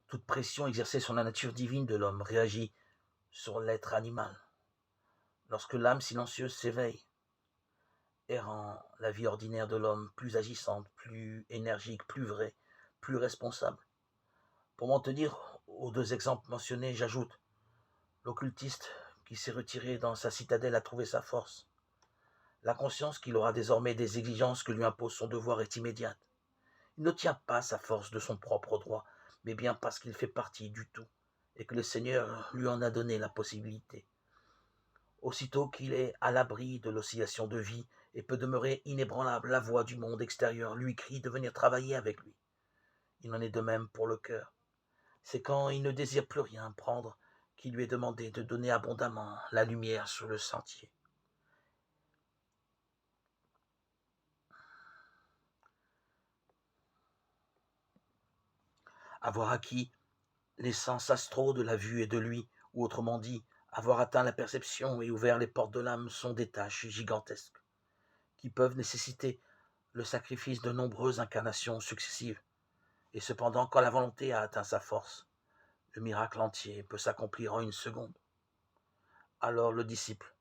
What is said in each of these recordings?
Toute pression exercée sur la nature divine de l'homme réagit sur l'être animal. Lorsque l'âme silencieuse s'éveille et rend la vie ordinaire de l'homme plus agissante, plus énergique, plus vraie, plus responsable. Pour m'en tenir aux deux exemples mentionnés, j'ajoute l'occultiste qui s'est retiré dans sa citadelle a trouvé sa force. La conscience qu'il aura désormais des exigences que lui impose son devoir est immédiate. Il ne tient pas sa force de son propre droit, mais bien parce qu'il fait partie du tout et que le Seigneur lui en a donné la possibilité. Aussitôt qu'il est à l'abri de l'oscillation de vie et peut demeurer inébranlable, la voix du monde extérieur lui crie de venir travailler avec lui. Il en est de même pour le cœur. C'est quand il ne désire plus rien prendre qu'il lui est demandé de donner abondamment la lumière sur le sentier. Avoir acquis les sens astraux de la vue et de lui, ou autrement dit, avoir atteint la perception et ouvert les portes de l'âme sont des tâches gigantesques, qui peuvent nécessiter le sacrifice de nombreuses incarnations successives. Et cependant, quand la volonté a atteint sa force, le miracle entier peut s'accomplir en une seconde. Alors le disciple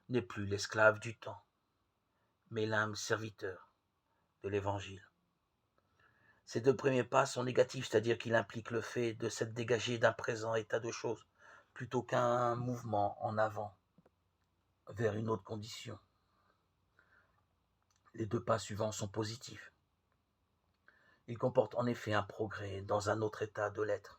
n'est plus l'esclave du temps, mais l'âme serviteur de l'Évangile. Ces deux premiers pas sont négatifs, c'est-à-dire qu'ils impliquent le fait de s'être dégagé d'un présent état de choses, plutôt qu'un mouvement en avant vers une autre condition. Les deux pas suivants sont positifs. Ils comportent en effet un progrès dans un autre état de l'être.